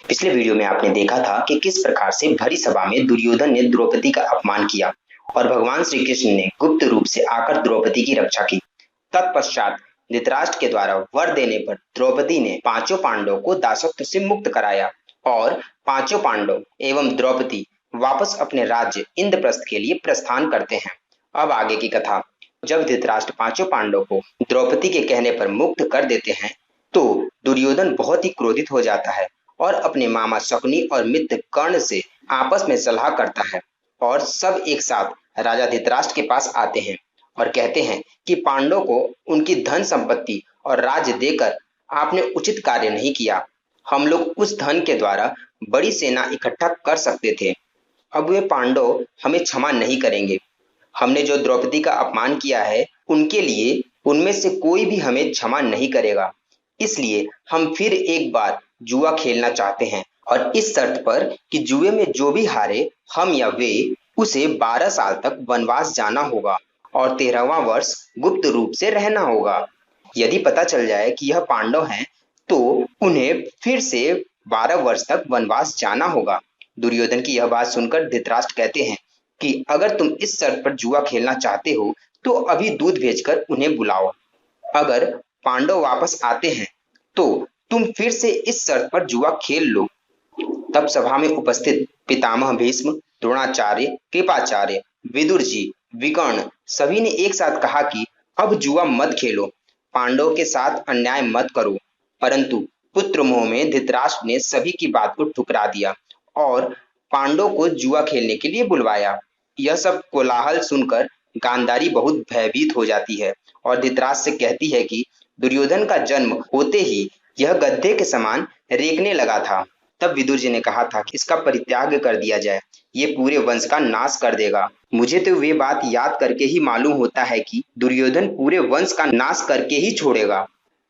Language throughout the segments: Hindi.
पिछले वीडियो में आपने देखा था कि किस प्रकार से भरी सभा में दुर्योधन ने द्रौपदी का अपमान किया और भगवान श्री कृष्ण ने गुप्त रूप से आकर द्रौपदी की रक्षा की। तत्पश्चात धृतराष्ट्र के द्वारा वर देने पर द्रौपदी ने पांचों पांडवों को दासत्व से मुक्त कराया और पांचों पांडव एवं द्रौपदी वापस अपने राज्य इंद्रप्रस्थ के लिए प्रस्थान करते हैं। अब आगे की कथा। जब धृतराष्ट्र पांचों पांडवों को द्रौपदी के कहने पर मुक्त कर देते हैं तो दुर्योधन बहुत ही क्रोधित हो जाता है और अपने मामा शकुनी और मित्र कर्ण से आपस में सलाह करता है और सब एक साथ राजा धृतराष्ट्र के पास आते हैं और कहते हैं कि पांडवों को उनकी धन संपत्ति और राज्य देकर आपने उचित कार्य नहीं किया। हम लोग उस धन के द्वारा बड़ी सेना इकट्ठा कर सकते थे। अब वे पांडव हमें क्षमा नहीं करेंगे। हमने जो द्रौपदी का अपमान किया है उनके लिए उनमें से कोई भी हमें क्षमा नहीं करेगा। इसलिए हम फिर एक बार जुआ खेलना चाहते हैं और इस शर्त पर कि जुए में जो भी हारे हम या वे उसे 12 साल तक वनवास जाना होगा और 13वां वर्ष गुप्त रूप से रहना होगा। यदि पता चल जाए कि यह पांडव हैं तो उन्हें फिर से 12 वर्ष तक वनवास जाना होगा। दुर्योधन की यह बात सुनकर धृतराष्ट्र कहते हैं कि अगर तुम इस शर्त पर जुआ खेलना चाहते हो तो अभी दूध भेजकर उन्हें बुलाओ। अगर पांडव वापस आते हैं तो तुम फिर से इस शर्त पर जुआ खेल लो। तब सभा में उपस्थित पितामह भीष्म, द्रोणाचार्य, कृपाचार्य, विदुर जी, विकर्ण सभी ने एक साथ कहा कि अब जुआ मत खेलो, पांडवों के साथ अन्याय मत करो। परंतु पुत्र मोह में धृतराष्ट्र ने सभी की बात को ठुकरा दिया और पांडवों को जुआ खेलने के लिए बुलवाया। यह सब कोलाहल सुनकर गांधारी बहुत भयभीत हो जाती है और धृतराष्ट्र से कहती है कि दुर्योधन का जन्म होते ही यह गधे के समान रेंकने लगा था। तब विदुर जी ने कहा था कि इसका परित्याग कर दिया जाए, ये पूरे वंश का नाश कर देगा। मुझे तो वे बात याद करके ही मालूम होता है कि दुर्योधन पूरे वंश का नाश करके ही छोड़ेगा।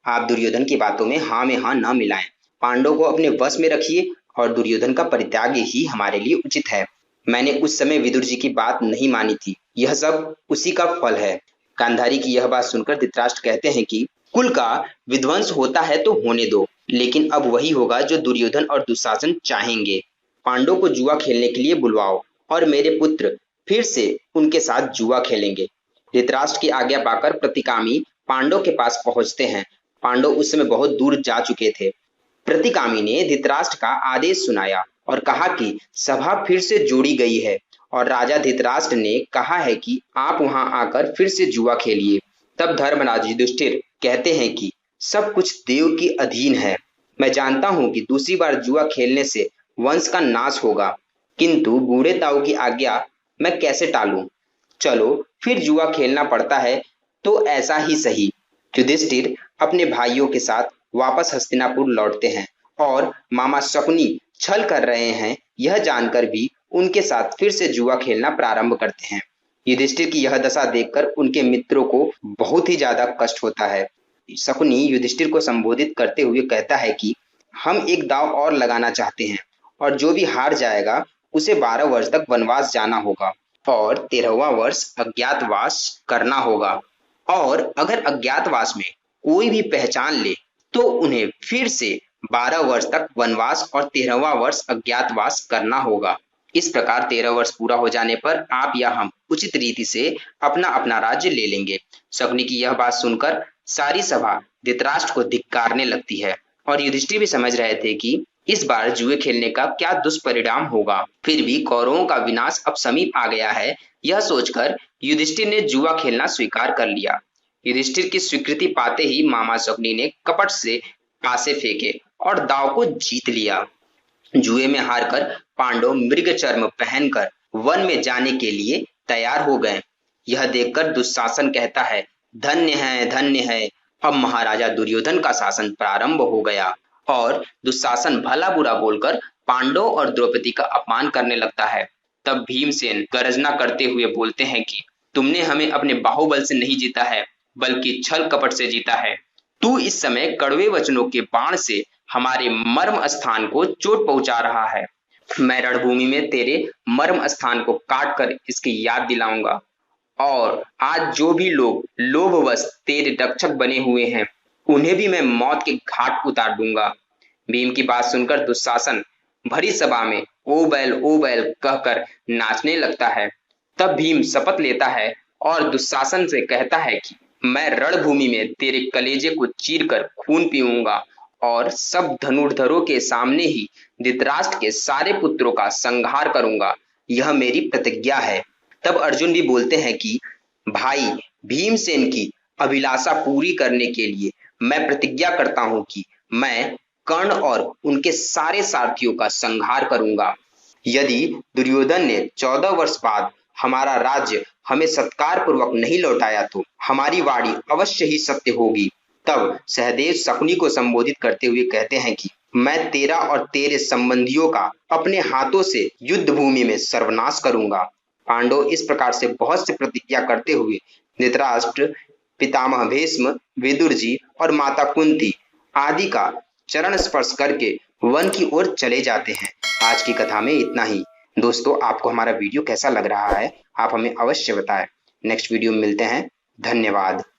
आप दुर्योधन की बातों में हाँ न मिलाएं। पांडवों को अपने वश में रखिए और दुर्योधन का परित्याग ही हमारे लिए उचित है। मैंने उस समय विदुर जी की बात नहीं मानी थी, यह सब उसी का फल है। गांधारी की यह बात सुनकर धृतराष्ट्र कहते हैं कि कुल का विध्वंस होता है तो होने दो, लेकिन अब वही होगा जो दुर्योधन और दुशासन चाहेंगे। पांडवों को जुआ खेलने के लिए बुलवाओ और मेरे पुत्र फिर से उनके साथ जुआ खेलेंगे। धृतराष्ट्र की आज्ञा पाकर प्रतिकामी पांडव के पास पहुंचते हैं। पांडव उस समय बहुत दूर जा चुके थे। प्रतिकामी ने धृतराष्ट्र का आदेश सुनाया और कहा कि सभा फिर से जोड़ी गई है और राजा धृतराष्ट्र ने कहा है कि आप वहां आकर फिर से जुआ खेलिए। तब धर्मराज युधिष्ठिर कहते हैं कि सब कुछ देव की अधीन है। मैं जानता हूं कि दूसरी बार जुआ खेलने से वंश का नाश होगा, किंतु बूढ़े ताऊ की आज्ञा मैं कैसे टालूं। चलो फिर जुआ खेलना पड़ता है तो ऐसा ही सही। युधिष्ठिर अपने भाइयों के साथ वापस हस्तिनापुर लौटते हैं और मामा शकुनी छल कर रहे हैं यह जानकर भी उनके साथ फिर से जुआ खेलना प्रारंभ करते हैं। युधिष्ठिर की यह दशा देखकर उनके मित्रों को बहुत ही ज्यादा कष्ट होता है। शकुनी युधिष्ठिर को संबोधित करते हुए कहता है कि हम एक दांव और लगाना चाहते हैं और जो भी हार जाएगा उसे 12 वर्ष तक वनवास जाना होगा और 13वां वर्ष अज्ञातवास करना होगा। और अगर अज्ञातवास में कोई भी पहचान ले तो उन्हें फिर से 12 वर्ष तक वनवास और 13वां वर्ष अज्ञातवास करना होगा। इस प्रकार 13 वर्ष पूरा हो जाने पर आप या हम उचित रीति से अपना अपना राज्य ले लेंगे। शकुनी की यह बात सुनकर सारी सभा धृतराष्ट्र को धिक्कारने लगती है और युधिष्ठिर भी समझ रहे थे कि इस बार जुए खेलने का क्या दुष्परिणाम होगा। फिर भी कौरवों का विनाश अब समीप आ गया है, यह सोचकर युधिष्ठिर ने जुआ खेलना स्वीकार कर लिया। युधिष्ठिर की स्वीकृति पाते ही मामा शकुनी ने कपट से पासे फेंके और दांव को जीत लिया। जुए में हारकर पांडव मृग चर्म पहनकर वन में जाने के लिए तैयार हो गए। यह देखकर दुशासन कहता है, धन्य है, अब महाराजा दुर्योधन का शासन प्रारंभ हो गया। और दुशासन भला बुरा बोलकर पांडव और द्रौपदी का अपमान करने लगता है। तब भीमसेन गर्जना करते हुए बोलते हैं कि तुमने हमें अपने बाहुबल से नहीं जीता है बल्कि छल कपट से जीता है। तू इस समय कड़वे वचनों के बाण से हमारे मर्म स्थान को चोट पहुंचा रहा है। मैं रणभूमि में तेरे मर्म स्थान को काट कर इसकी याद दिलाऊंगा और आज जो भी लोग लोभवश तेरे रक्षक बने हुए हैं उन्हें भी मैं मौत के घाट उतार दूंगा। भीम की बात सुनकर दुशासन भरी सभा में ओ बैल कहकर नाचने लगता है। तब भीम शपथ लेता है और दुशासन से कहता है कि मैं रणभूमि में तेरे कलेजे को चीरकर खून पीऊंगा और सब धनुर्धरों के सामने ही धृतराष्ट्र के सारे पुत्रों का संहार करूंगा। यह मेरी प्रतिज्ञा है। तब अर्जुन भी बोलते हैं कि भाई भीमसेन की अभिलाषा पूरी करने के लिए मैं प्रतिज्ञा करता हूं कि मैं कर्ण और उनके सारे सारथियों का संहार करूंगा। यदि दुर्योधन ने 14 वर्ष बाद हमारा राज्य हमें सत्कार पूर्वक नहीं लौटाया तो हमारी वाणी अवश्य ही सत्य होगी। तब सहदेव शकुनी को संबोधित करते हुए कहते हैं कि मैं तेरा और तेरे संबंधियों का अपने हाथों से युद्ध भूमि में सर्वनाश करूंगा। पांडव इस प्रकार से बहुत सी प्रतिज्ञा करते हुए धृतराष्ट्र, पितामह भीष्म, विदुर जी और माता कुंती आदि का चरण स्पर्श करके वन की ओर चले जाते हैं। आज की कथा में इतना ही। दोस्तों, आपको हमारा वीडियो कैसा लग रहा है आप हमें अवश्य बताएं। नेक्स्ट वीडियो में मिलते हैं। धन्यवाद।